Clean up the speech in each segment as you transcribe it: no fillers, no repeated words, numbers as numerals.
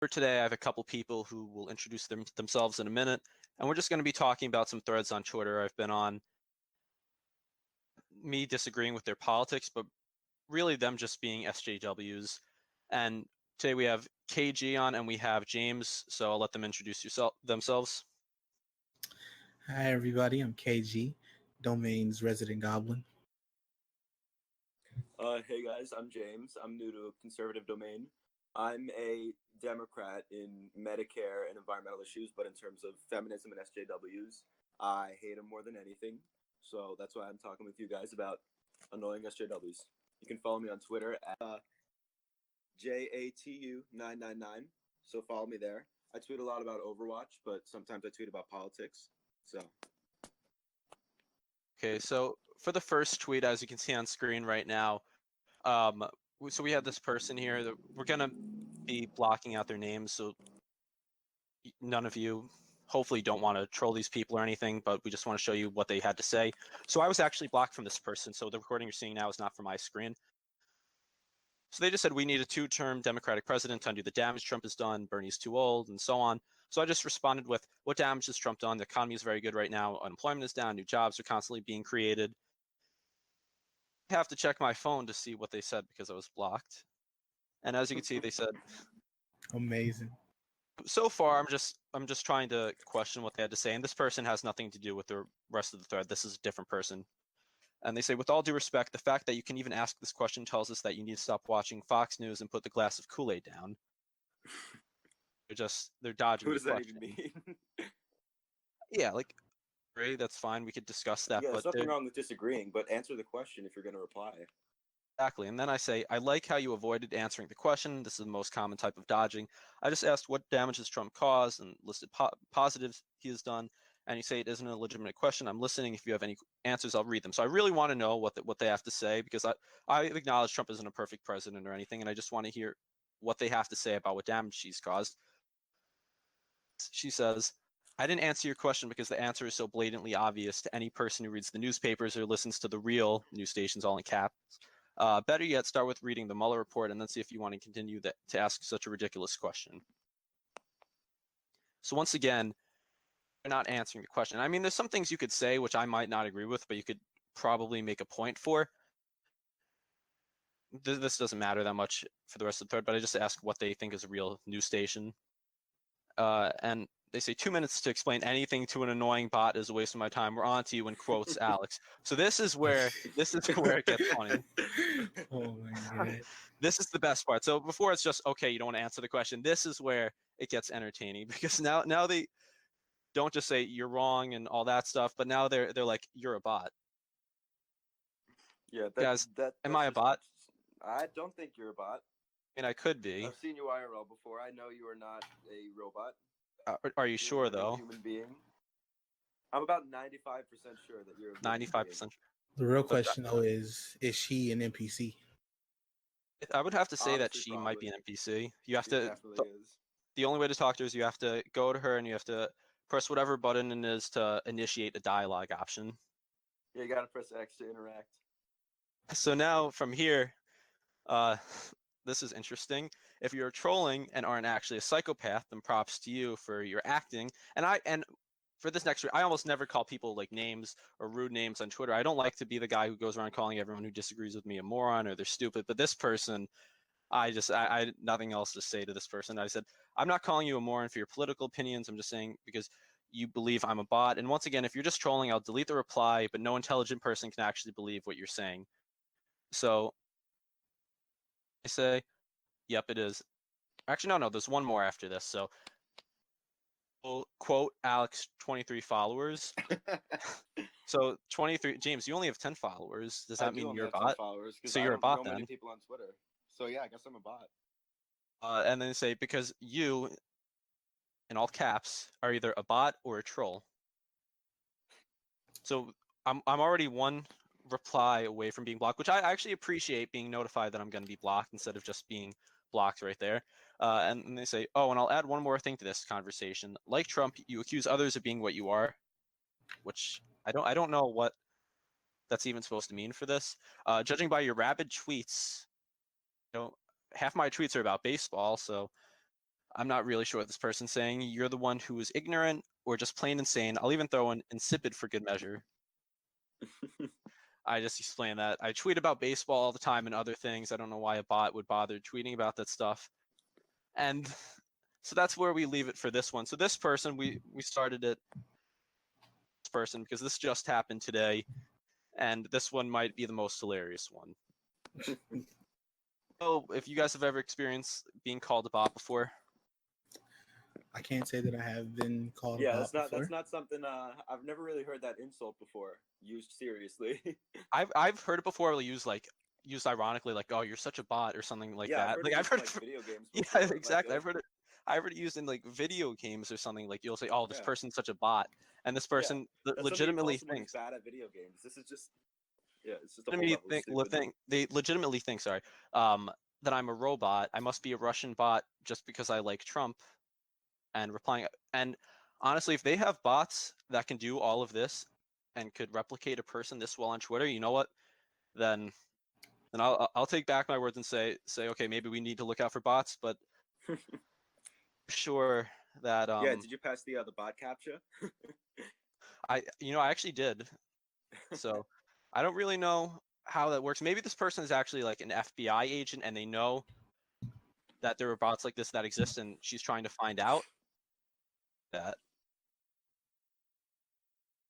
For today, I have a couple people who will introduce themselves in a minute, and we're just going to be talking about some threads on Twitter I've been on, me disagreeing with their politics, but really them just being SJWs. And today we have KG on and we have James, so I'll let them introduce themselves. Hi everybody, I'm KG, Domain's Resident Goblin. Hey guys, I'm James. I'm new to conservative domain. I'm a Democrat in Medicare and environmental issues, but in terms of feminism and SJWs, I hate them more than anything. So that's why I'm talking with you guys about annoying SJWs. You can follow me on Twitter at JATU999. So follow me there. I tweet a lot about Overwatch, but sometimes I tweet about politics. So. Okay, so for the first tweet, as you can see on screen right now, so we have this person here that we're going to be blocking out their names, so none of you hopefully don't want to troll these people or anything, but we just want to show you what they had to say. So I was actually blocked from this person, so the recording you're seeing now is not from my screen. So they just said we need a two-term Democratic president to undo the damage Trump has done, Bernie's too old, and so on. So I just responded with, what damage has Trump done? The economy is very good right now. Unemployment is down. New jobs are constantly being created. I have to check my phone to see what they said because I was blocked. And as you can see, they said, Amazing. so far, I'm just trying to question what they had to say, and this person has nothing to do with the rest of the thread. This is a different person. And they say, with all due respect, the fact that you can even ask this question tells us that you need to stop watching Fox News and put the glass of Kool-Aid down. They're dodging What does the that question. even mean? Yeah, like, great, that's fine. We could discuss that. Yeah, but there's nothing wrong with disagreeing, but answer the question if you're going to reply. Exactly. And then I say, I like how you avoided answering the question. This is the most common type of dodging. I just asked what damage has Trump caused and listed positives he has done. And you say it isn't a legitimate question. I'm listening. If you have any answers, I'll read them. So I really want to know what they have to say, because I acknowledge Trump isn't a perfect president or anything, and I just want to hear what they have to say about what damage she's caused. She says, I didn't answer your question because the answer is so blatantly obvious to any person who reads the newspapers or listens to the real news stations, all in caps. Better yet, start with reading the Mueller report and then see if you want to continue to ask such a ridiculous question. So once again, you're not answering the question. I mean, there's some things you could say which I might not agree with, but you could probably make a point for. This doesn't matter that much for the rest of the thread, but I just ask what they think is a real news station. And they say 2 minutes to explain anything to an annoying bot is a waste of my time. We're on to you, in quotes, Alex. So this is where it gets funny. Oh my god. This is the best part. So before it's just, okay, you don't want to answer the question. This is where it gets entertaining, because now they don't just say you're wrong and all that stuff, but now they're like, you're a bot. Yeah, Guys, am I a bot? I don't think you're a bot. I mean, I could be. I've seen you IRL before. I know you are not a robot. Are you sure, You're though? a human being. I'm about 95% sure that you're a 95%. The real question though is she an NPC? I would have to say that Honestly, she probably. might be an NPC. You have She to. definitely is. The only way to talk to her is you have to go to her and you have to press whatever button it is to initiate a dialogue option. Yeah, you gotta press X to interact. So now from here, this is interesting. If you're trolling and aren't actually a psychopath, then props to you for your acting. And for this next, I almost never call people like names or rude names on Twitter. I don't like to be the guy who goes around calling everyone who disagrees with me a moron or they're stupid. But this person, I had nothing else to say to this person. I said, I'm not calling you a moron for your political opinions. I'm just saying because you believe I'm a bot. And once again, if you're just trolling, I'll delete the reply, but no intelligent person can actually believe what you're saying. So I say, yep, it is. Actually, no, there's one more after this. So, quote Alex, 23 followers. So 23, James, you only have 10 followers. Does that mean you're a bot? So you're a bot then. Many people on Twitter. So yeah, I guess I'm a bot. And then say, because you, in all caps, are either a bot or a troll. So I'm already one reply away from being blocked, which I actually appreciate, being notified that I'm going to be blocked instead of just being blocked right there. And they say, oh, and I'll add one more thing to this conversation. Like Trump, you accuse others of being what you are, which I don't know what that's even supposed to mean for this. Judging by your rabid tweets, half my tweets are about baseball, so I'm not really sure what this person's saying. You're the one who is ignorant or just plain insane. I'll even throw in insipid for good measure. I just explained that. I tweet about baseball all the time and other things. I don't know why a bot would bother tweeting about that stuff. And so that's where we leave it for this one. So this person, we started it, this person, because this just happened today. And this one might be the most hilarious one. So if you guys have ever experienced being called a bot before. I can't say that I have been called a Yeah, bot before. that's not something I've never really heard that insult before used seriously. I've heard it before used ironically, like, oh, you're such a bot or something like yeah, that. I've heard it in, video games Yeah, before. exactly. Like, I've heard it used in like video games or something. Like you'll say, oh, this Yeah. person's such a bot, and this person that's legitimately something you call someone who's thinks. bad at video games. This is just it's just a whole level of stupid. They legitimately think, sorry, that I'm a robot. I must be a Russian bot just because I like Trump, and replying. And honestly, if they have bots that can do all of this and could replicate a person this well on Twitter, you know what? Then I'll take back my words and say okay, maybe we need to look out for bots, but sure that Yeah, did you pass the bot captcha? I actually did. So I don't really know how that works. Maybe this person is actually like an FBI agent and they know that there are bots like this that exist and she's trying to find out that.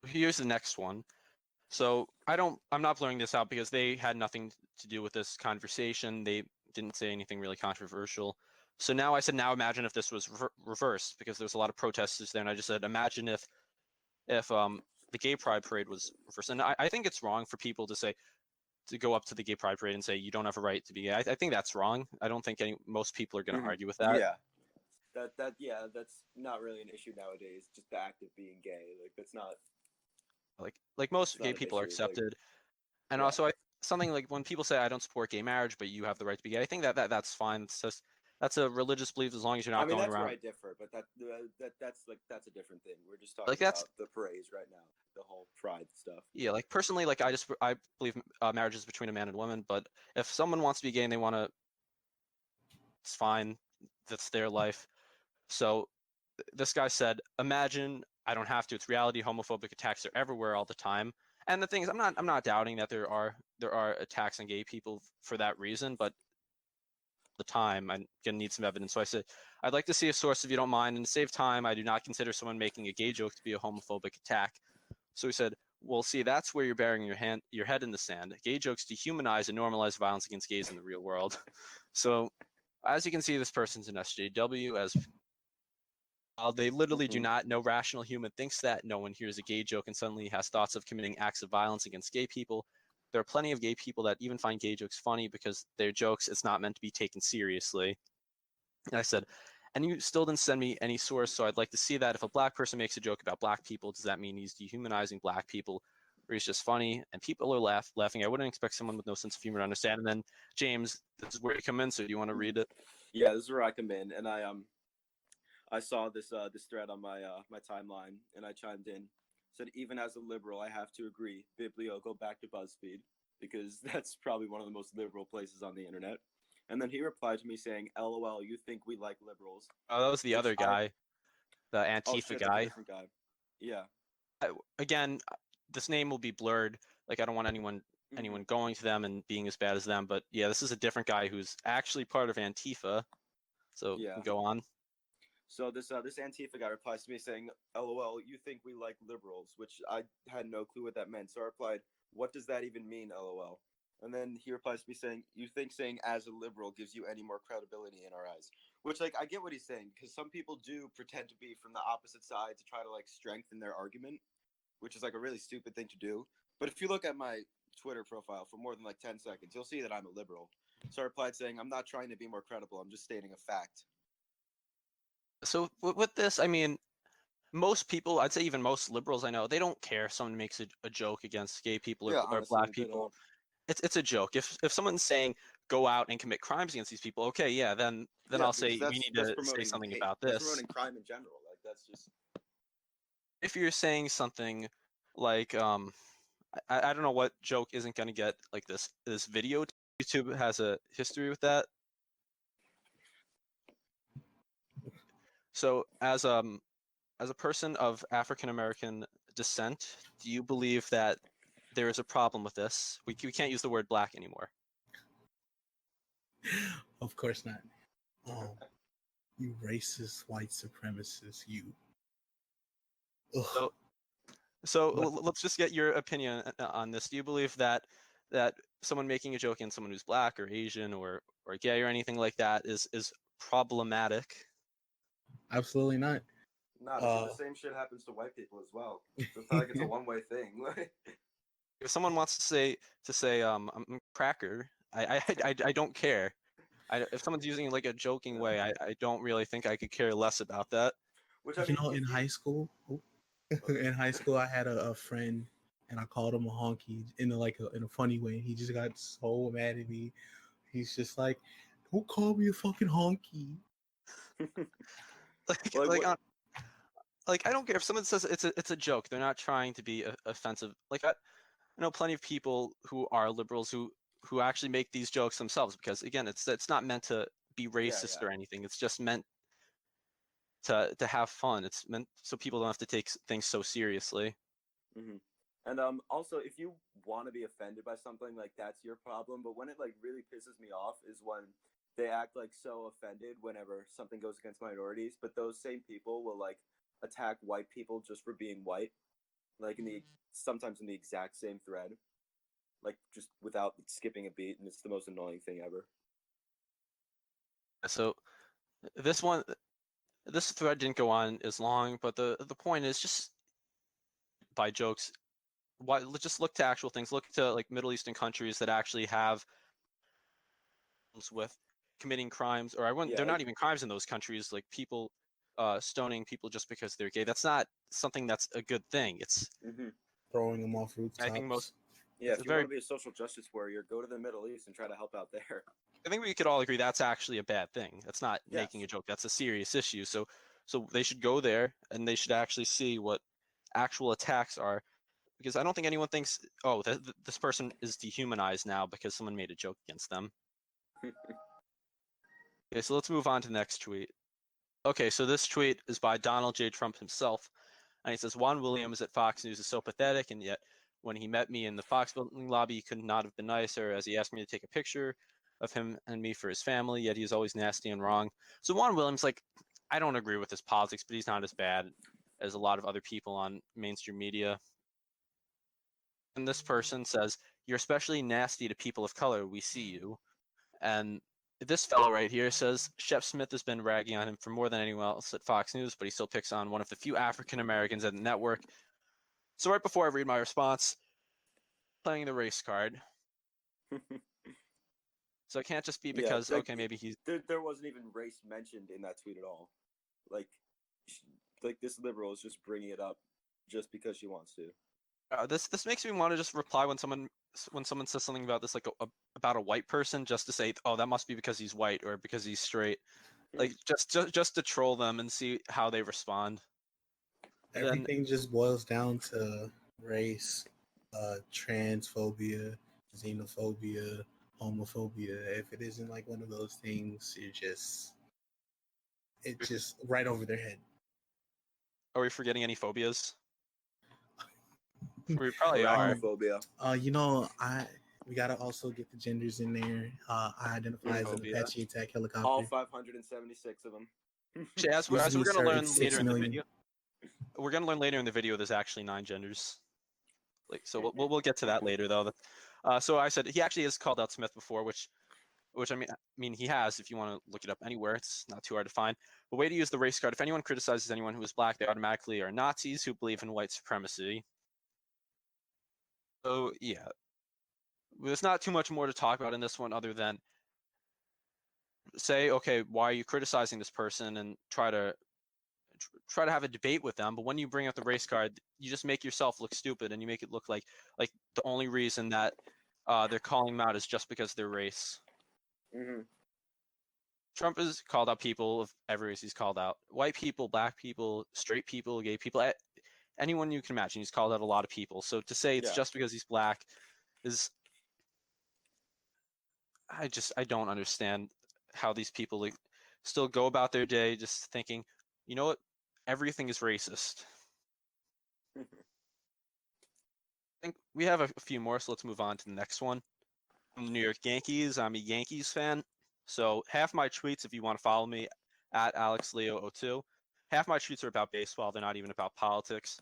Here's the next one. So I'm not blurring this out because they had nothing to do with this conversation. They didn't say anything really controversial. So now I said, now imagine if this was reversed, because there's a lot of protesters there, and I just said, imagine if the gay pride parade was reversed. And I think it's wrong for people to go up to the gay pride parade and say you don't have a right to be gay. I think that's wrong. I don't think most people are going to argue with that. Yeah. That's not really an issue nowadays. Just the act of being gay, like that's not like most not gay an people are issue, like- accepted. And Yeah. also something like when people say I don't support gay marriage, but you have the right to be gay, I think that's fine. It's just that's a religious belief as long as you're not I mean, going that's around. where I differ, but that's a different thing. We're just talking Like that's about the parades right now, the whole pride stuff. yeah. Like personally, like I believe marriage is between a man and a woman. But if someone wants to be gay and they want to, it's fine. That's their life. So this guy said, imagine I don't have to. It's reality. Homophobic attacks are everywhere all the time. And the thing is, I'm not doubting that there are attacks on gay people for that reason, but the time I'm gonna need some evidence. So I said, I'd like to see a source if you don't mind. And to save time, I do not consider someone making a gay joke to be a homophobic attack. So he said, well, see, that's where you're burying your head in the sand. Gay jokes dehumanize and normalize violence against gays in the real world. So as you can see, this person's an SJW. As they literally do not. No rational human thinks that. No one hears a gay joke and suddenly has thoughts of committing acts of violence against gay people. There are plenty of gay people that even find gay jokes funny because they're jokes. It's not meant to be taken seriously. And I said, and you still didn't send me any source, so I'd like to see that. If a black person makes a joke about black people, does that mean he's dehumanizing black people, or he's just funny? And people are laughing. I wouldn't expect someone with no sense of humor to understand. And then, James, this is where you come in, so do you want to read it? Yeah, this is where I come in, and I saw this this thread on my my timeline, and I chimed in. Said, even as a liberal, I have to agree. Biblio, go back to BuzzFeed, because that's probably one of the most liberal places on the internet. And then he replied to me saying, "LOL, you think we like liberals?" Oh, that was the other guy, the Antifa shit, guy. different guy. Yeah. Again, this name will be blurred. Like I don't want anyone going to them and being as bad as them. But yeah, this is a different guy who's actually part of Antifa. So Yeah. go on. So this Antifa guy replies to me saying, "LOL, you think we like liberals?" Which I had no clue what that meant. So I replied, "What does that even mean, LOL?" And then he replies to me saying, "You think saying as a liberal gives you any more credibility in our eyes?" Which, like, I get what he's saying, because some people do pretend to be from the opposite side to try to like strengthen their argument, which is like a really stupid thing to do. But if you look at my Twitter profile for more than like 10 seconds, you'll see that I'm a liberal. So I replied saying, "I'm not trying to be more credible. I'm just stating a fact." So with this, I mean, most people, I'd say even most liberals I know, they don't care if someone makes a joke against gay people or honestly, black people. It's a joke. If someone's saying go out and commit crimes against these people, okay, yeah, then I'll say we need to say something about this. That's promoting crime in general. Like that's just. If you're saying something like I don't know what joke isn't going to get like this video. YouTube has a history with that. So as a person of African American descent, do you believe that there is a problem with this? We can't use the word black anymore. Of course not. You racist white supremacist, you. Ugh. So What? let's just get your opinion on this. Do you believe that someone making a joke in someone who's black or Asian or gay or anything like that is problematic? Absolutely not. Nah, because the same shit happens to white people as well. So it's not like it's a one-way thing. If someone wants to say I'm a cracker, I don't care. If someone's using it in like a joking way, I don't really think I could care less about that. Which I mean, In high school, in high school, I had a friend, and I called him a honky in a funny way. He just got so mad at me. He's just like, "Don't call me a fucking honky." Like I don't care if someone says it's a joke. They're not trying to be offensive. Like I know plenty of people who are liberals who actually make these jokes themselves because again, it's not meant to be racist or anything. It's just meant to have fun. It's meant so people don't have to take things so seriously. Mm-hmm. And also, if you want to be offended by something, like that's your problem. But when it like really pisses me off is when they act like so offended whenever something goes against minorities. But those same people will like attack white people just for being white, like sometimes in the exact same thread, like just without skipping a beat, and it's the most annoying thing ever. So this thread didn't go on as long, but the point is just by jokes. Why just look to actual things. Look to like Middle Eastern countries that actually have with committing crimes, or I wouldn't. They're not even crimes in those countries. Like people stoning people just because they're gay. That's not something that's a good thing. It's throwing them off rooftops. I think most. Yeah, if you want to be a social justice warrior, go to the Middle East and try to help out there. I think we could all agree that's actually a bad thing. That's not making a joke. That's a serious issue. So they should go there and they should actually see what actual attacks are. Because I don't think anyone thinks, oh, this person is dehumanized now because someone made a joke against them. Okay, so let's move on to the next tweet. Okay, so this tweet is by Donald J. Trump himself. And he says, Juan Williams at Fox News is so pathetic, and yet when he met me in the Fox building lobby, he could not have been nicer as he asked me to take a picture of him and me for his family, yet he's always nasty and wrong. So Juan Williams, like, I don't agree with his politics, but he's not as bad as a lot of other people on mainstream media. And this person says, you're especially nasty to people of color. We see you. And this fellow right here says, Shep Smith has been ragging on him for more than anyone else at Fox News, but he still picks on one of the few African Americans at the network. So right before I read my response, playing the race card. So it can't just be because, okay, maybe he's... There wasn't even race mentioned in that tweet at all. Like this liberal is just bringing it up just because she wants to. This makes me want to just reply when someone says something about this, like about a white person, just to say, oh, that must be because he's white or because he's straight, like just to troll them and see how they respond. Everything just boils down to race, transphobia, xenophobia, homophobia. If it isn't like one of those things, it's just right over their head. Are we forgetting any phobias? We probably are. We gotta also get the genders in there. I identify as an Apache attack helicopter. All 576 of them. As we're gonna learn later in the video. We're gonna learn later in the video. There's actually 9 genders. Like so, we'll get to that later though. So I said he actually has called out Smith before, which I mean he has. If you want to look it up anywhere, it's not too hard to find. The way to use the race card: if anyone criticizes anyone who is black, they automatically are Nazis who believe in white supremacy. So yeah, there's not too much more to talk about in this one other than say, okay, why are you criticizing this person, and try to have a debate with them. But when you bring up the race card, you just make yourself look stupid, and you make it look like the only reason that they're calling them out is just because of their race. Trump has called out people of every race. He's called out white people, black people, straight people, gay people, anyone you can imagine. He's called out a lot of people. So to say it's just because he's black is, I don't understand how these people still go about their day just thinking, you know what? Everything is racist. I think we have a few more, so let's move on to the next one. From the New York Yankees, I'm a Yankees fan. So half my tweets, if you want to follow me, at AlexLeo02, half my tweets are about baseball. They're not even about politics.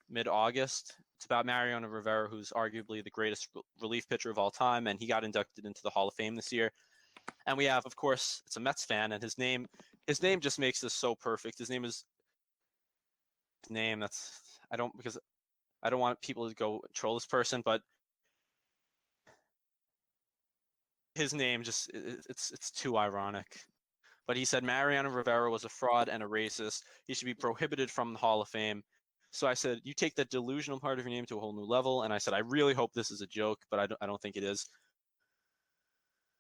Mid-August, it's about Mariano Rivera, who's arguably the greatest relief pitcher of all time, and he got inducted into the Hall of Fame this year. And we have, of course, it's a Mets fan, and his name just makes this so perfect. His name that's I don't want people to go troll this person, but his name just it's too ironic. But he said Mariano Rivera was a fraud and a racist. He should be prohibited from the Hall of Fame. So I said, you take that delusional part of your name to a whole new level. And I said, I really hope this is a joke, but I don't think it is.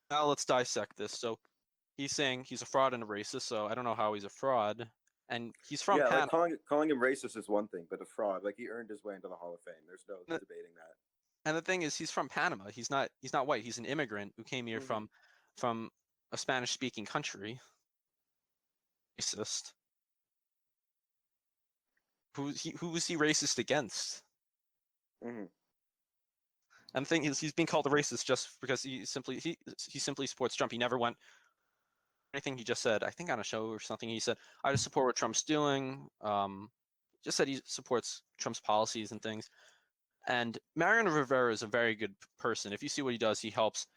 Now let's dissect this. So he's saying he's a fraud and a racist. So I don't know how he's a fraud. And he's from Panama. Like calling him racist is one thing, but a fraud, like he earned his way into the Hall of Fame. There's no debating that. And the thing is, he's from Panama. He's not white. He's an immigrant who came here from a Spanish-speaking country. Racist. Who was he racist against? Mm-hmm. And the thing is, he's being called a racist just because he simply supports Trump. He never went anything. He just said, I think on a show or something, he said, I just support what Trump's doing. Just said he supports Trump's policies and things. And Mariano Rivera is a very good person. If you see what he does, he helps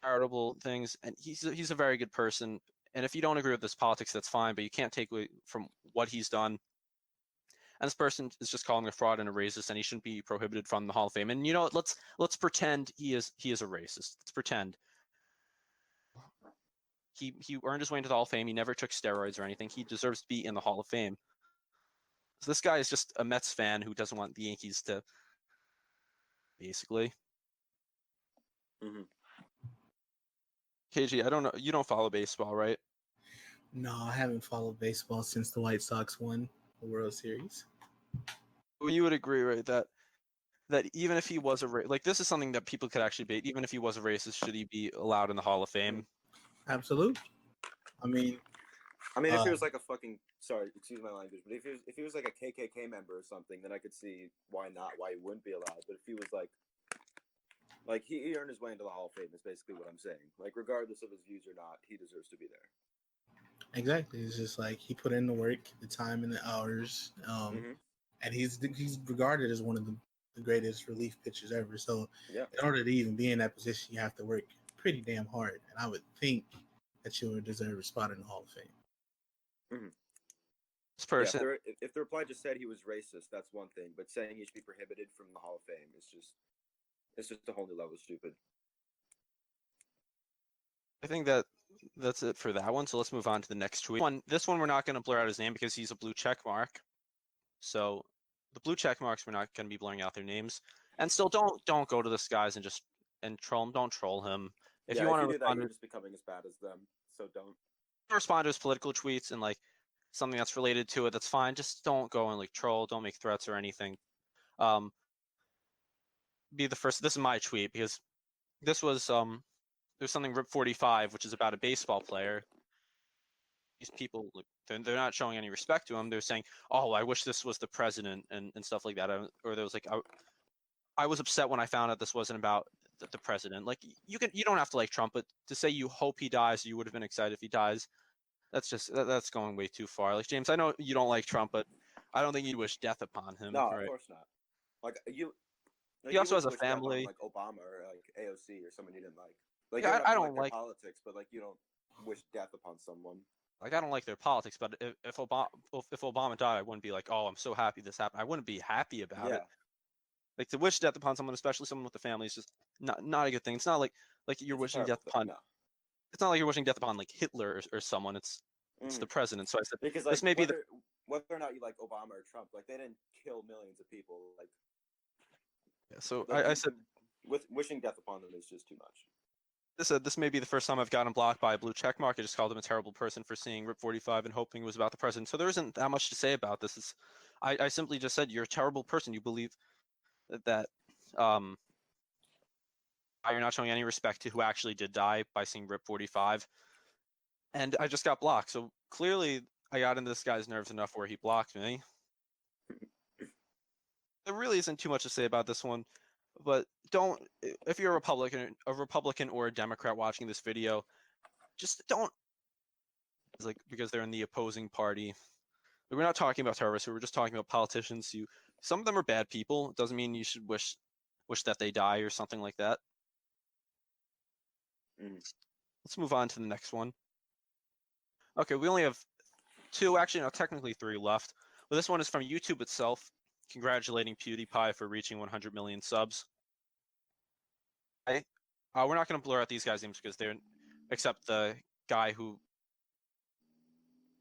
charitable things, and he's a very good person. And if you don't agree with his politics, that's fine, but you can't take away from what he's done. And this person is just calling him a fraud and a racist, and he shouldn't be prohibited from the Hall of Fame. And you know what? Let's pretend he is a racist. Let's pretend he earned his way into the Hall of Fame. He never took steroids or anything. He deserves to be in the Hall of Fame. So this guy is just a Mets fan who doesn't want the Yankees to, basically. Mm-hmm. KG, I don't know. You don't follow baseball, right? No, I haven't followed baseball since the White Sox won the World Series. Well, you would agree, right, that even if he was this is something that people could actually debate. Even if he was a racist, should he be allowed in the Hall of Fame? Absolutely. I mean, if he was like a fucking excuse my language, but if he was like a KKK member or something, then I could see why not, why he wouldn't be allowed. But if he was like he earned his way into the Hall of Fame is basically what I'm saying. Like regardless of his views or not, he deserves to be there. Exactly. It's just like he put in the work, the time, and the hours, and he's regarded as one of the greatest relief pitchers ever. So, in order to even be in that position, you have to work pretty damn hard. And I would think that you would deserve a spot in the Hall of Fame. Mm-hmm. This person, if the reply just said he was racist, that's one thing. But saying he should be prohibited from the Hall of Fame is just a whole new level of stupid. I think that's it for that one. So let's move on to the next tweet. This one we're not going to blur out his name because he's a blue check mark. So the blue check marks, we're not going to be blurring out their names. And still, don't go to this guys and troll him. Don't troll him. If you want to respond, you're just becoming as bad as them. So don't respond to his political tweets and like something that's related to it. That's fine. Just don't go and like troll. Don't make threats or anything. Be the first. This is my tweet because this was there's something Rip 45, which is about a baseball player. These people, they're not showing any respect to him. They're saying, "Oh, I wish this was the president," and stuff like that. Or there was like, I was upset when I found out this wasn't about the president. Like, you don't have to like Trump, but to say you hope he dies, you would have been excited if he dies. That's going way too far. Like, James, I know you don't like Trump, but I don't think you wish death upon him. No, right? Of course not. Like you. He also has a family, like Obama or like AOC or someone you didn't like. Like yeah, I don't like like politics, but like you don't wish death upon someone. Like, I don't like their politics, but if Obama died, I wouldn't be like, oh, I'm so happy this happened. I wouldn't be happy about it. Like, to wish death upon someone, especially someone with a family, is just not a good thing. It's not like you're wishing death upon. No. It's not like you're wishing death upon like Hitler or someone. It's the president. So I said because this may be whether or not you like Obama or Trump, like they didn't kill millions of people. Like, yeah, so like, I said wishing death upon them is just too much. This may be the first time I've gotten blocked by a blue check mark. I just called him a terrible person for seeing Rip 45 and hoping it was about the president. So there isn't that much to say about this. I simply just said you're a terrible person. You believe that you're not showing any respect to who actually did die by seeing Rip 45. and I just got blocked. So clearly, I got into this guy's nerves enough where he blocked me. There really isn't too much to say about this one, but don't. If you're a Republican or a Democrat watching this video, just don't. Like because they're in the opposing party. We're not talking about terrorists. We're just talking about politicians who. Some of them are bad people. It doesn't mean you should wish that they die or something like that. Let's move on to the next one. Okay, we only have two, actually, no, technically three left. But this one is from YouTube itself, congratulating PewDiePie for reaching 100 million subs. Okay. We're not going to blur out these guys' names because they're, except the guy who,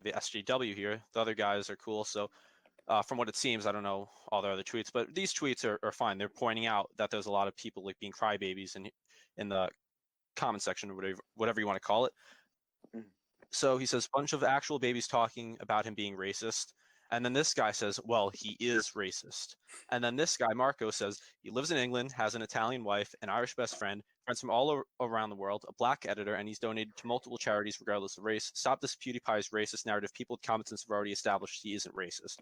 the SJW here. The other guys are cool. So, from what it seems, I don't know all their other tweets, but these tweets are fine. They're pointing out that there's a lot of people like being crybabies in the comment section or whatever you want to call it. So he says, bunch of actual babies talking about him being racist. And then this guy says, well, he is racist. And then this guy, Marco, says, he lives in England, has an Italian wife, an Irish best friend, friends from all around the world, a black editor, and he's donated to multiple charities regardless of race. Stop this PewDiePie's racist narrative. People with common sense have already established he isn't racist.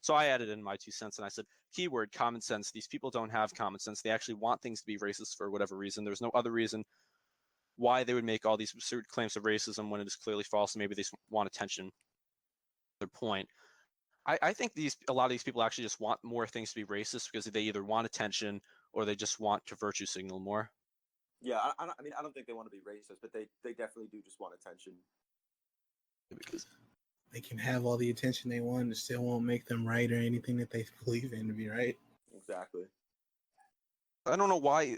So I added in my 2 cents and I said, keyword, common sense. These people don't have common sense. They actually want things to be racist for whatever reason. There's no other reason why they would make all these absurd claims of racism when it is clearly false. And maybe they want attention. Their point. I think a lot of these people actually just want more things to be racist because they either want attention or they just want to virtue signal more. Yeah, I mean, I don't think they want to be racist, but they definitely do just want attention. Because they can have all the attention they want, it still won't make them right or anything that they believe in to be right. Exactly. I don't know why.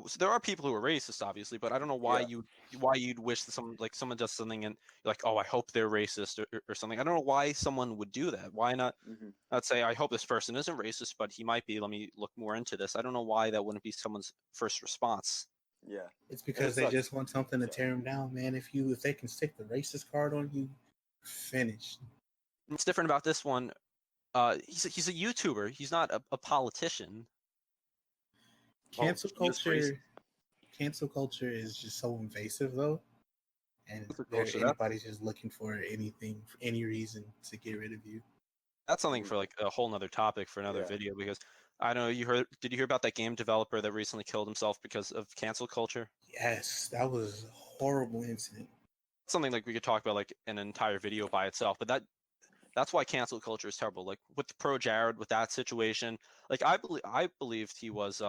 So there are people who are racist, obviously, but I don't know why you'd wish that someone does something and you're like, oh, I hope they're racist or something. I don't know why someone would do that. Why not? I'd say I hope this person isn't racist, but he might be. Let me look more into this. I don't know why that wouldn't be someone's first response. Yeah, it's because they just want something to tear them down, man. If they can stick the racist card on you, finished. What's different about this one? He's a YouTuber. He's not a politician. Cancel culture is just so invasive, though, and anybody's just looking for any reason to get rid of you. That's something for like a whole nother topic for another video, because I don't know, did you hear about that game developer that recently killed himself because of cancel culture? Yes, that was a horrible incident. Something like we could talk about like an entire video by itself, but that's why cancel culture is terrible. Like with Pro Jared, with that situation, like I believed he was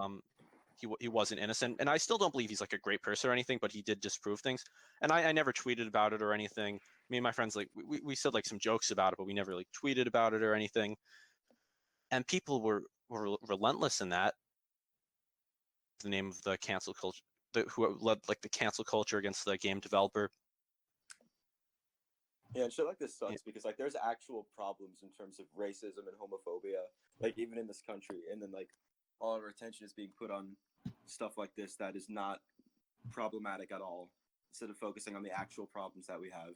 he wasn't innocent, and I still don't believe he's like a great person or anything, but he did disprove things. And I never tweeted about it or anything. Me and my friends, like we said like some jokes about it, but we never like tweeted about it or anything. And people were relentless in that. The name of the cancel culture, who led like the cancel culture against the game developer. Yeah, and shit like this sucks because like there's actual problems in terms of racism and homophobia, like even in this country, and then like all of our attention is being put on stuff like this that is not problematic at all, instead of focusing on the actual problems that we have.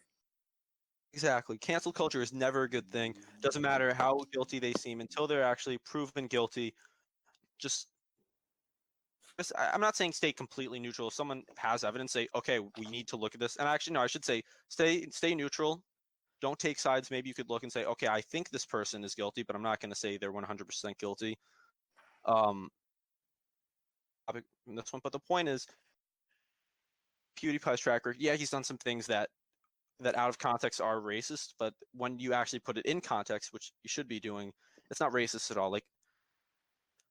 Exactly. Cancel culture is never a good thing. Doesn't matter how guilty they seem until they're actually proven guilty. I'm not saying stay completely neutral. If someone has evidence, say, okay, we need to look at this. And actually, no, I should say stay neutral. Don't take sides. Maybe you could look and say, okay, I think this person is guilty, but I'm not going to say they're 100% guilty. This one, but the point is, PewDiePie's tracker, yeah, he's done some things that out of context are racist, but when you actually put it in context, which you should be doing, it's not racist at all. Like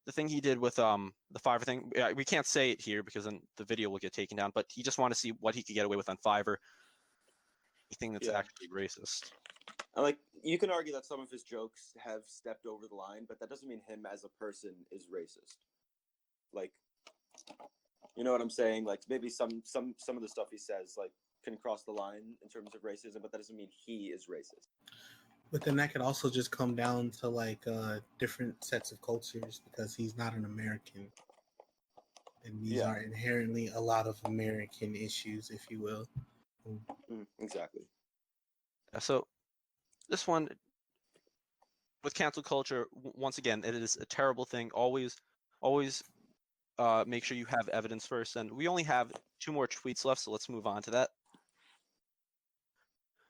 the thing he did with the Fiverr thing, we can't say it here because then the video will get taken down, but he just wanted to see what he could get away with on Fiverr. Anything that's actually racist. Like you can argue that some of his jokes have stepped over the line, but that doesn't mean him as a person is racist. Like, you know what I'm saying? Like maybe some of the stuff he says like can cross the line in terms of racism, but that doesn't mean he is racist. But then that could also just come down to like different sets of cultures, because he's not an American, and these are inherently a lot of American issues, if you will. Exactly. So this one with cancel culture, once again, it is a terrible thing. Always make sure you have evidence first. And we only have 2 more tweets left, so let's move on to that.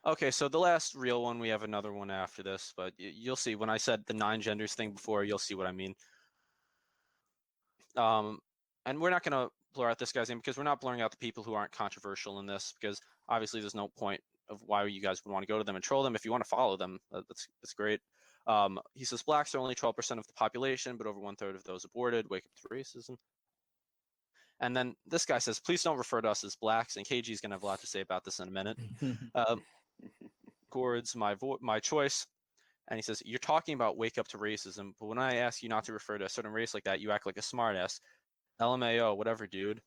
Okay, so the last real one, we have another one after this, but you'll see when I said the 9 genders thing before, you'll see what I mean. And we're not going to blur out this guy's name because we're not blurring out the people who aren't controversial in this, because obviously there's no point of why you guys would want to go to them and troll them. If you want to follow them, that's great. He says blacks are only 12% of the population, but over 1/3 of those aborted. Wake up to racism. And then this guy says, please don't refer to us as blacks. And KG's going to have a lot to say about this in a minute. Records my choice. And he says, you're talking about wake up to racism, but when I ask you not to refer to a certain race like that, you act like a smartass. LMAO, whatever, dude.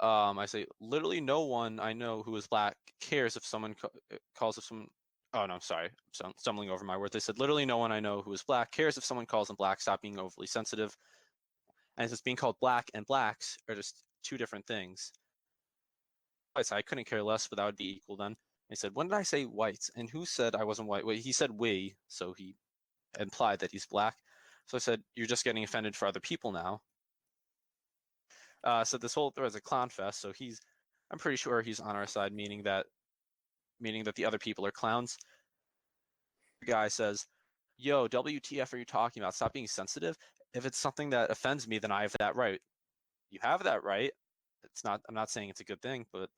I say, literally no one I know who is black cares if someone calls if someone. Oh no, sorry, I'm stumbling over my words. They said, literally no one I know who is black cares if someone calls them black. Stop being overly sensitive. And it's just being called black and blacks are just two different things. I couldn't care less, but that would be equal then. He said, when did I say whites? And who said I wasn't white? Well, he said we, so he implied that he's black. So I said, you're just getting offended for other people now. So this whole thread is a clown fest. So I'm pretty sure he's on our side, meaning that the other people are clowns. The guy says, yo, WTF are you talking about? Stop being sensitive. If it's something that offends me, then I have that right. You have that right. I'm not saying it's a good thing, but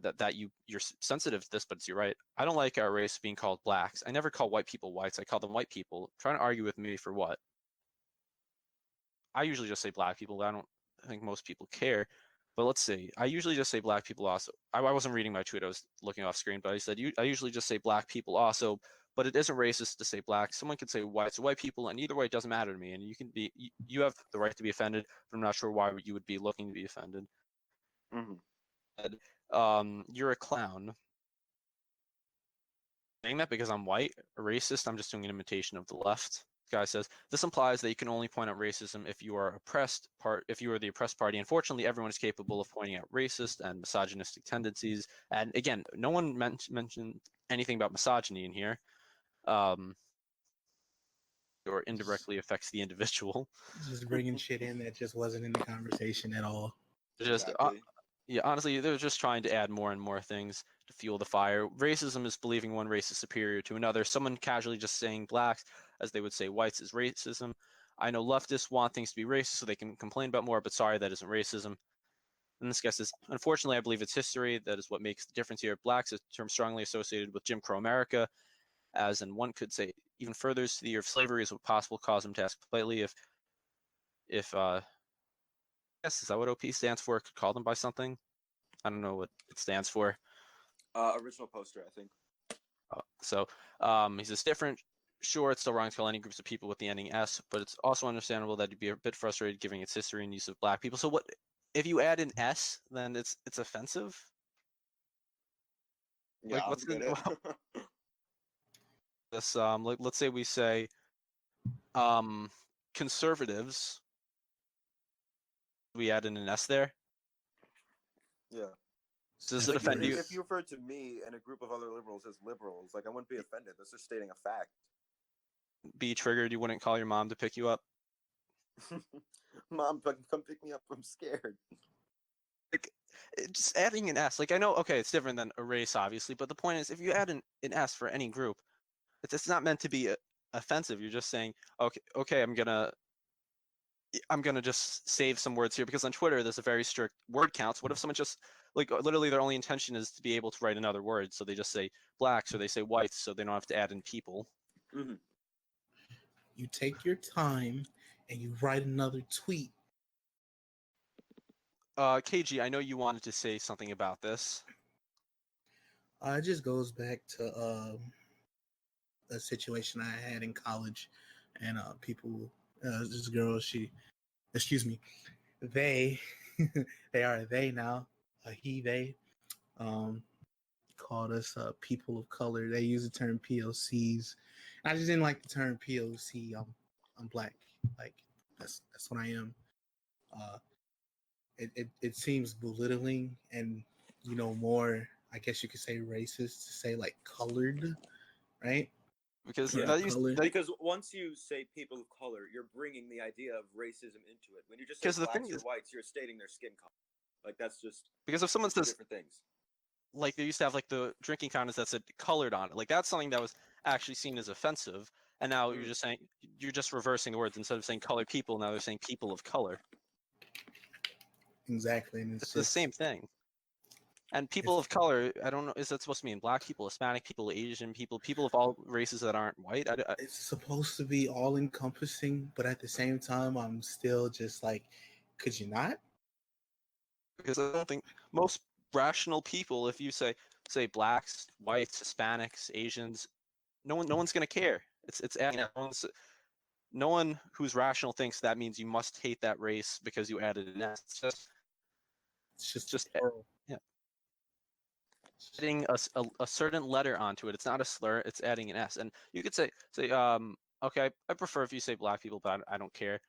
that you're sensitive to this, but it's your right. I don't like our race being called blacks. I never call white people whites. I call them white people. Trying to argue with me for what? I usually just say black people. I don't think most people care. But let's see. I usually just say black people also. I wasn't reading my tweet. I was looking off screen. But I said I usually just say black people also. But it isn't racist to say black. Someone can say whites or white people, and either way, it doesn't matter to me. And you have the right to be offended. But I'm not sure why you would be looking to be offended. Mm-hmm. You're a clown. Saying that because I'm white or racist, I'm just doing an imitation of the left. This guy says this implies that you can only point out racism if you are the oppressed party. Unfortunately, everyone is capable of pointing out racist and misogynistic tendencies. And again, no one mentioned anything about misogyny in here, or indirectly affects the individual. Just bringing shit in that just wasn't in the conversation at all. Just Exactly. yeah, honestly, they're just trying to add more and more things to fuel the fire. Racism is believing one race is superior to another. Someone casually just saying blacks, as they would say whites, is racism. I know leftists want things to be racist so they can complain about more, but sorry, that isn't racism. And this guy says, unfortunately, I believe it's history. That is what makes the difference here. Blacks is a term strongly associated with Jim Crow America, as in one could say even further to the year of slavery is what possible caused him to ask politely if yes, is that what OP stands for? Could call them by something. I don't know what it stands for. Original poster, I think. So he says different. Sure, it's still wrong to call any groups of people with the ending S, but it's also understandable that you'd be a bit frustrated giving its history and use of black people. So what if you add an S, then it's offensive? Yeah, Like I what's don't get the it. this let's say we say conservatives. We add in an S there. Yeah. Does it Like offend you? if you referred to me and a group of other liberals as liberals, like I wouldn't be offended. That's just stating a fact. Be triggered? You wouldn't call your mom to pick you up? Mom, come pick me up. I'm scared. Like just adding an S. Like I know, okay, it's different than a race, obviously, but the point is, if you add an S for any group, it's not meant to be offensive. You're just saying, okay, I'm gonna just save some words here because on Twitter there's a very strict word count. So what if someone just like literally their only intention is to be able to write another word, so they just say blacks or they say whites, so they don't have to add in people. Mm-hmm. You take your time and you write another tweet. KG, I know you wanted to say something about this. It just goes back to a situation I had in college, and people, this girl, they, they are they now, they, called us people of color. They use the term POCs. I just didn't like the term POC. I'm black. Like that's what I am. It seems belittling and more. I guess you could say racist to say like colored, right? Because Yeah. Because once you say people of color, you're bringing the idea of racism into it. When you just say blacks or whites, you're stating their skin color. Like that's just because if someone says different things. like they used to have like the drinking fountains that said colored on it. Like that's something that was actually seen as offensive. And now Mm. you're just reversing the words. Instead of saying colored people, now they're saying people of color. Exactly, and It's the just same thing. And people of color, I don't know, is that supposed to mean black people, Hispanic people, Asian people, people of all races that aren't white? it's supposed to be all encompassing, but at the same time, I'm still just like, could you not? Because I don't think most rational people, if you say blacks, whites, Hispanics, Asians, no one's gonna care. It's adding no one who's rational thinks that means you must hate that race because you added an S. It's just Just plural. yeah, adding a certain letter onto it. It's not a slur. It's adding an S. And you could say okay, I prefer if you say black people, but I don't care.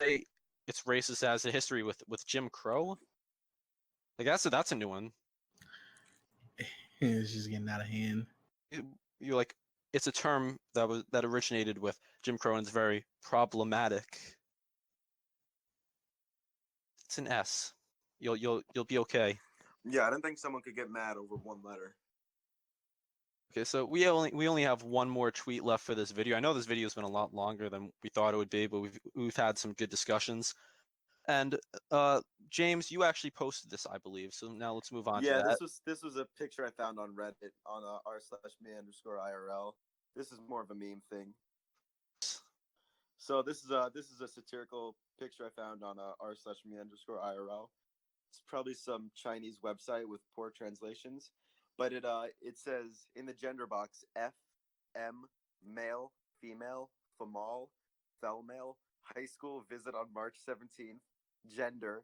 Say it's racist as a history with Jim Crow. Like that's a new one. It's just getting out of hand. You're like, it's a term that originated with Jim Crow and is very problematic. It's an S. You'll be okay. Yeah, I don't think someone could get mad over one letter. Okay, so we only have one more tweet left for this video. I know this video has been a lot longer than we thought it would be, but we've had some good discussions. And James, you actually posted this, I believe. So now let's move on to that. this was a picture I found on Reddit on r/me_IRL. This is more of a meme thing. So this is a satirical picture I found on r/me_IRL. It's probably some Chinese website with poor translations, but it says in the gender box F, M, male, female, female, female, high school visit on March 17th, gender,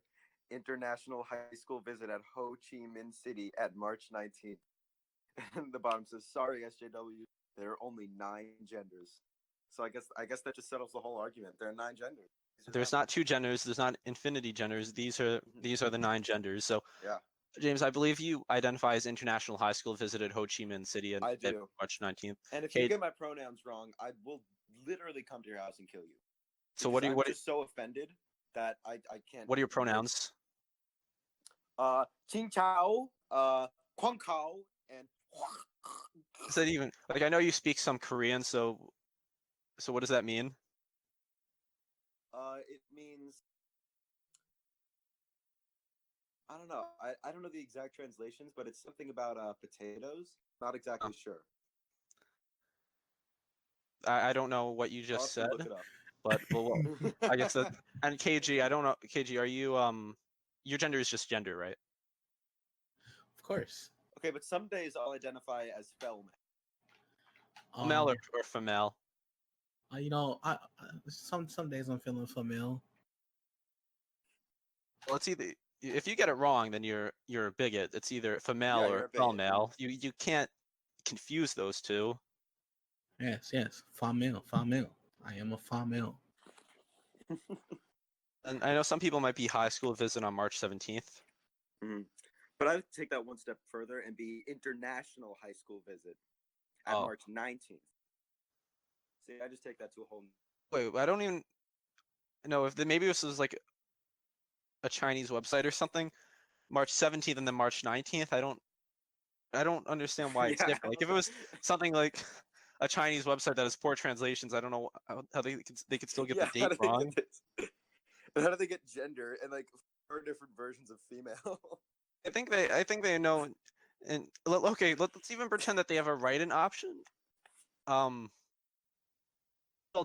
international high school visit at Ho Chi Minh City at March 19th. And the bottom says, sorry, SJW, there are only 9 genders. So I guess that just settles the whole argument. There are 9 genders. There's not 2 genders. There's not infinity genders. These are the 9 genders. So yeah. James, I believe you identify as international high school visited Ho Chi Minh City on March 19th. And if you get my pronouns wrong, I will literally come to your house and kill you. So I'm just so offended that I can't. What are your pronouns? Qing Chao, Kwang Kao, and. Is that even like I know you speak some Korean, so what does that mean? It means I don't know. I don't know the exact translations, but it's something about potatoes. Not exactly sure. I don't know what you just said, look it up. but well, I guess that. And KG, I don't know. KG, are you your gender is just gender, right? Of course. Okay, but some days I'll identify as female. Male or female. You know, I some days I'm feeling female. Well, it's either if you get it wrong, then you're a bigot. It's either female or female. You can't confuse those two. Yes, female. I am a female. And I know some people might be high school visit on March 17th. Mm-hmm. But I would take that one step further and be international high school visit at March 19th. See, I just take that to a whole. Wait, I don't even know if maybe this was like a Chinese website or something. March 17th and then March 19th. I don't understand why it's different. Like if it was something like a Chinese website that has poor translations, I don't know how they could still get the date wrong. How do they get gender and like 4 different versions of female? I think they know. And okay, let's even pretend that they have a write-in option. Called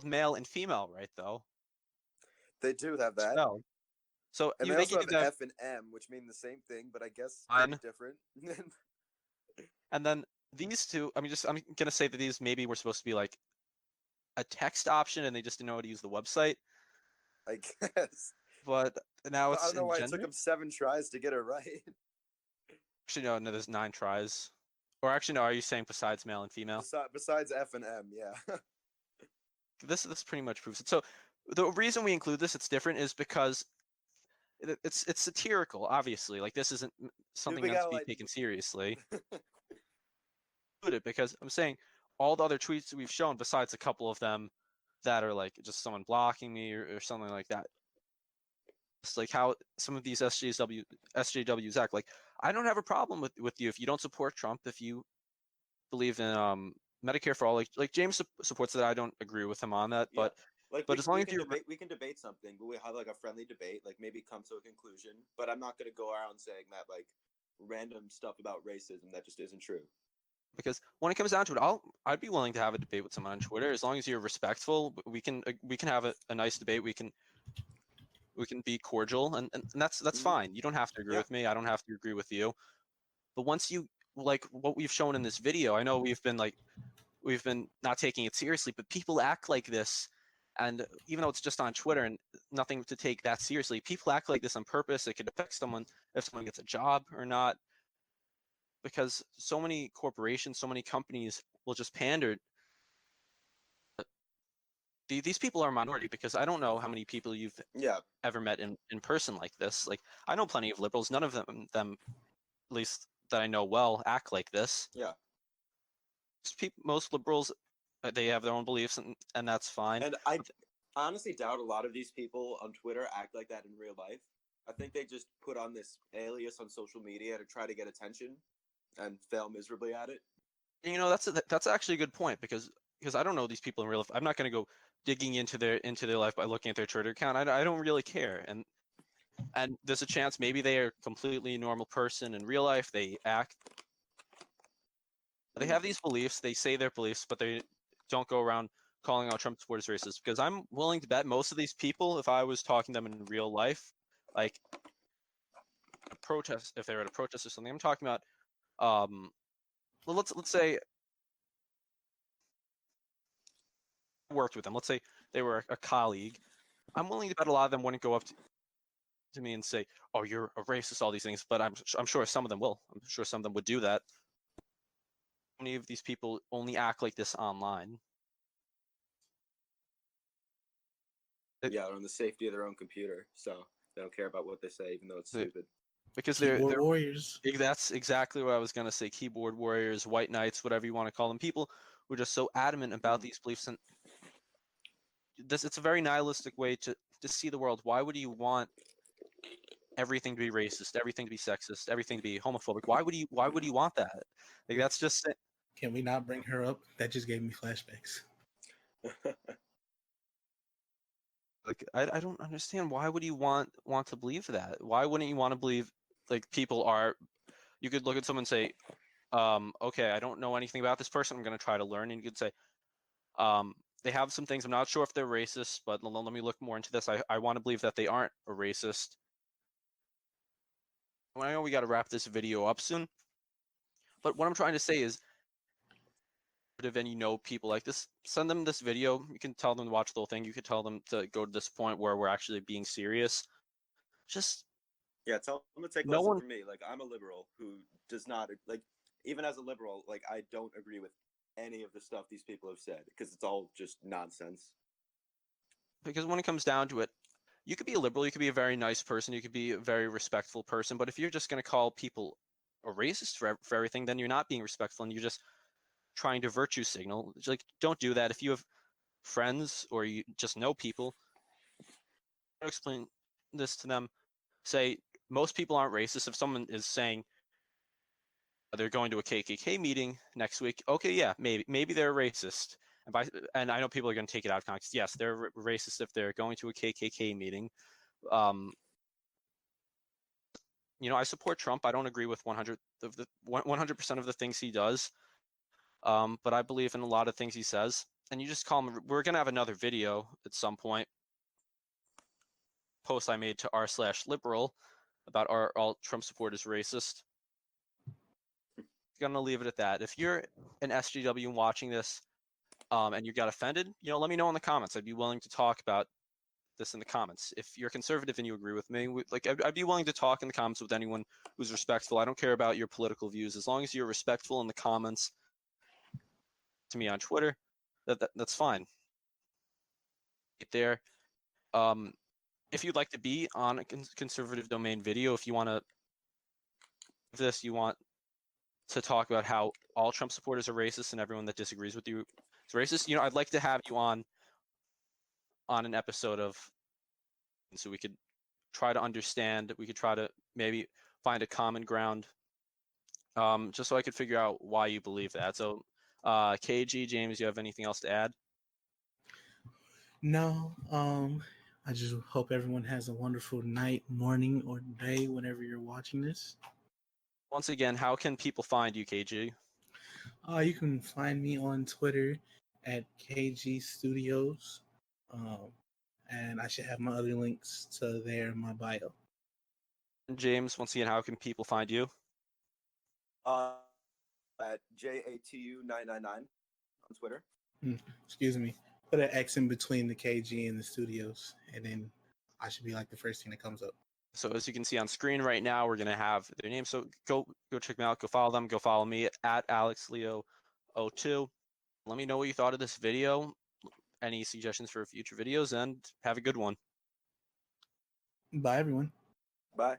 male and female, right? Though they do have that. So and they also have F and M, which mean the same thing, but I guess different. And then these two, I'm gonna say that these maybe were supposed to be like a text option, and they just didn't know how to use the website. I guess. But now it's. I don't know why it took them 7 tries to get it right. Actually, no, there's 9 tries. Or actually, no. Are you saying besides male and female? Besides F and M, yeah. This pretty much proves it. So the reason we include this, it's different, is because it's satirical. Obviously, like this isn't something that's to be taken seriously. Because I'm saying all the other tweets we've shown, besides a couple of them that are like just someone blocking me or something like that. It's like how some of these SJWs act. Like I don't have a problem with you if you don't support Trump, if you believe in Medicare for all, like James supports that. I don't agree with him on that, Yeah. Like but as long as you we can debate something, but we have like a friendly debate, like maybe come to a conclusion. But I'm not gonna go around saying that like random stuff about racism that just isn't true. because when it comes down to it, I'd be willing to have a debate with someone on Twitter as long as you're respectful. We can have a nice debate. We can be cordial, and that's fine. You don't have to agree Yeah. with me. I don't have to agree with you. But once you like what we've shown in this video, I know we've been not taking it seriously, but people act like this, and even though it's just on Twitter and nothing to take that seriously, people act like this on purpose. It could affect someone if someone gets a job or not, because so many corporations, so many companies will just pander. These people are a minority, because I don't know how many people you've Yeah. ever met in person like this. Like, I know plenty of liberals. None of them at least that I know well, act like this. Yeah. Most liberals, they have their own beliefs, and that's fine. And I honestly doubt a lot of these people on Twitter act like that in real life. I think they just put on this alias on social media to try to get attention and fail miserably at it. You know, that's actually a good point, because I don't know these people in real life. I'm not going to go digging into their life by looking at their Twitter account. I don't really care, and there's a chance maybe they are a completely normal person in real life. They have these beliefs. They say their beliefs, but they don't go around calling out Trump supporters racist. Because I'm willing to bet most of these people, if I was talking to them in real life, like a protest, if they were at a protest or something, I'm talking about. Well, let's say I worked with them. Let's say they were a colleague. I'm willing to bet a lot of them wouldn't go up to me and say, "Oh, you're a racist," all these things. But I'm sure some of them will. I'm sure some of them would do that. Many of these people only act like this online. Yeah, they're on the safety of their own computer, so they don't care about what they say, even though it's stupid. Because Keyboard they're warriors. that's exactly what I was gonna say. Keyboard warriors, white knights, whatever you want to call them. People who are just so adamant about these beliefs, and it's a very nihilistic way to see the world. Why would you want everything to be racist, everything to be sexist, everything to be homophobic? Why would you want that? Like, that's just Can we not bring her up? That just gave me flashbacks. like I don't understand. Why would you want to believe that? Why wouldn't you want to believe like people are? You could look at someone and say, okay, I don't know anything about this person. I'm going to try to learn. And you could say, they have some things. I'm not sure if they're racist, but let me look more into this. I want to believe that they aren't a racist. I know we got to wrap this video up soon, but what I'm trying to say is, and you know people like this, send them this video. You can tell them to watch the whole thing. You could tell them to go to this point where we're actually being serious. Just Yeah, tell them to take a no lesson one. from me. Like, I'm a liberal who does not like, even as a liberal, like I don't agree with any of the stuff these people have said because it's all just nonsense. Because when it comes down to it, you could be a liberal, you could be a very nice person, you could be a very respectful person, but if you're just going to call people a racist for everything, then you're not being respectful, and you're just trying to virtue signal. It's like, don't do that. If you have friends or you just know people, explain this to them. Say, most people aren't racist. If someone is saying they're going to a KKK meeting next week, okay, yeah, maybe they're racist. And I know people are going to take it out of context. Yes, they're racist if they're going to a KKK meeting. You know, I support Trump. I don't agree with 100% of the things he does, but I believe in a lot of things he says. And you just call him. We're gonna have another video at some point. Post I made to r/liberal about all Trump supporters racist. Gonna leave it at that. If you're an SJW watching this, and you got offended, you know, let me know in the comments. I'd be willing to talk about this in the comments. If you're conservative and you agree with me, like I'd be willing to talk in the comments with anyone who's respectful. I don't care about your political views, as long as you're respectful in the comments to me on Twitter. That's fine. Right there. If you'd like to be on a conservative domain video, if you want to this, you want to talk about how all Trump supporters are racist and everyone that disagrees with you is racist, you know, I'd like to have you on an episode of, so we could try to understand. We could try to maybe find a common ground, just so I could figure out why you believe that. So, KG, James, you have anything else to add? No, I just hope everyone has a wonderful night, morning, or day whenever you're watching this. Once again, how can people find you, KG? You can find me on Twitter at KG Studios, um, and I should have my other links to there in my bio. And James, once again, how can people find you? At JATU999 on Twitter. Excuse me. Put an X in between the KG and the studios, and then I should be like the first thing that comes up. So as you can see on screen right now, we're gonna have their names. So go check them out. Go follow them. Go follow me at AlexLeo02. Let me know what you thought of this video. Any suggestions for future videos, and have a good one. Bye, everyone. Bye.